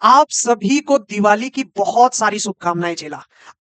आप सभी को दिवाली की बहुत सारी शुभकामनाएं चेला।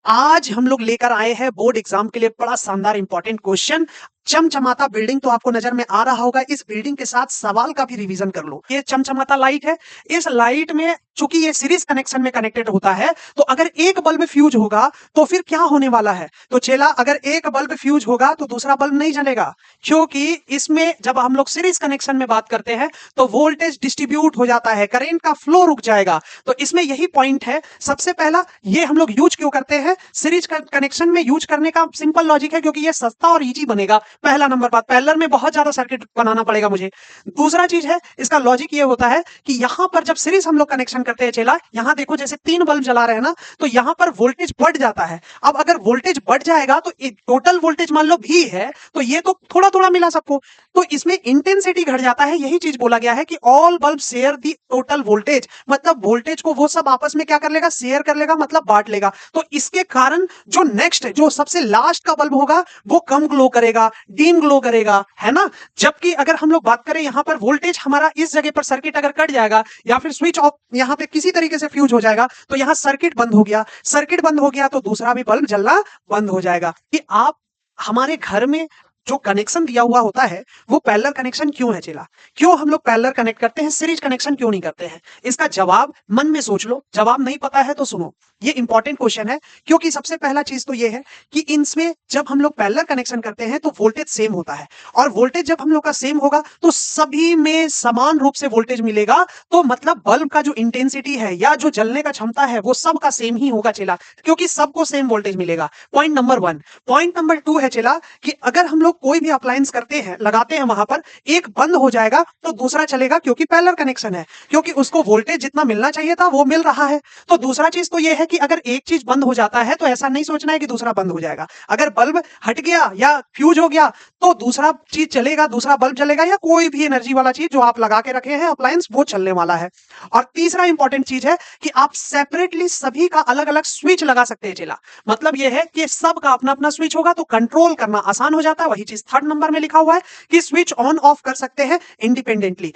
आज हम लोग लेकर आए हैं बोर्ड एग्जाम के लिए बड़ा शानदार इंपॉर्टेंट क्वेश्चन। चमचमाता बिल्डिंग तो आपको नजर में आ रहा होगा। इस बिल्डिंग के साथ सवाल का भी रिवीजन कर लो। ये चमचमाता लाइट है। इस लाइट में चूंकि ये सीरीज कनेक्शन में कनेक्टेड होता है, तो अगर एक बल्ब फ्यूज होगा तो फिर क्या होने वाला है? तो चेला, अगर एक बल्ब फ्यूज होगा तो दूसरा बल्ब नहीं जलेगा, क्योंकि इसमें जब हम लोग सीरीज कनेक्शन में बात करते हैं तो वोल्टेज डिस्ट्रीब्यूट हो जाता है, करंट का फ्लो रुक जाएगा। तो इसमें यही पॉइंट है। सबसे पहला, ये हम लोग यूज क्यों करते हैं? सीरीज कनेक्शन में यूज करने का सिंपल लॉजिक है, क्योंकि ये सस्ता और इजी बनेगा। पहला नंबर बात, पैरेलल में बहुत ज्यादा सर्किट बनाना पड़ेगा मुझे। दूसरा चीज है, इसका लॉजिक ये होता है कि यहां पर जब सीरीज हम लोग कनेक्शन करते हैं चेला, यहां देखो जैसे 3 बल्ब जला रहे हैं ना, तो यहां पर वोल्टेज बढ़ जाता है। अब अगर वोल्टेज बढ़ जाएगा तो टोटल वोल्टेज मान लो भी है, तो ये तो थोड़ा थोड़ा मिला सबको, तो इसमें इंटेंसिटी घट जाता है। यही चीज बोला गया है कि ऑल बल्ब शेयर दी टोटल वोल्टेज, मतलब वोल्टेज को वो सब आपस में क्या कर लेगा? शेयर कर लेगा, मतलब बांट लेगा। तो इसके कारण जो नेक्स्ट, जो सबसे लास्ट का बल्ब होगा, वो कम ग्लो करेगा, डीम ग्लो करेगा, है ना। जबकि अगर हम लोग बात करें यहां पर वोल्टेज हमारा इस जगह पर सर्किट अगर कट जाएगा या फिर स्विच ऑफ यहां पे किसी तरीके से फ्यूज हो जाएगा, तो यहां सर्किट बंद हो गया। सर्किट बंद हो गया तो दूसरा भी बल्ब जलना बंद हो जाएगा। कि आप हमारे घर में जो कनेक्शन दिया हुआ होता है वो पैरेलल कनेक्शन क्यों है चेला? क्यों हम लोग पैरेलल कनेक्ट करते हैं, सीरीज कनेक्शन क्यों नहीं करते हैं? इसका जवाब मन में सोच लो। जवाब नहीं पता है तो सुनो, ये इंपॉर्टेंट क्वेश्चन है। क्योंकि सबसे पहला चीज तो ये है कि इनमें जब हम लोग पैरेलल कनेक्शन करते हैं तो वोल्टेज सेम होता है, और वोल्टेज जब हम लोग का सेम होगा तो सभी में समान रूप से वोल्टेज मिलेगा। तो मतलब बल्ब का जो इंटेंसिटी है या जो जलने का क्षमता है वो सबका सेम ही होगा चेला, क्योंकि सबको सेम वोल्टेज मिलेगा। Point number 1। पॉइंट नंबर 2 है चेला कि अगर हम लोग कोई भी अप्लायंस करते हैं, लगाते हैं, वहां पर एक बंद हो जाएगा तो दूसरा चलेगा, क्योंकि पैरेलल कनेक्शन है, क्योंकि उसको वोल्टेज जितना मिलना चाहिए था वो मिल रहा है। तो दूसरा चीज तो ये है कि अगर एक चीज बंद हो जाता है तो ऐसा नहीं सोचना है कि दूसरा बंद हो जाएगा। अगर बल्ब हट गया या फ्यूज हो गया तो दूसरा चीज चलेगा, दूसरा बल्ब चलेगा, या कोई भी एनर्जी वाला चीज जो आप लगा के रखे हैं अप्लायंस, वो चलने वाला है। और तीसरा इंपॉर्टेंट चीज है कि आप सेपरेटली सभी का अलग अलग स्विच लगा सकते हैं चेला। मतलब यह है कि सबका अपना अपना स्विच होगा तो कंट्रोल करना आसान हो जाता है। वही चीज थर्ड नंबर में लिखा हुआ है कि स्विच ऑन ऑफ कर सकते हैं इंडिपेंडेंटली।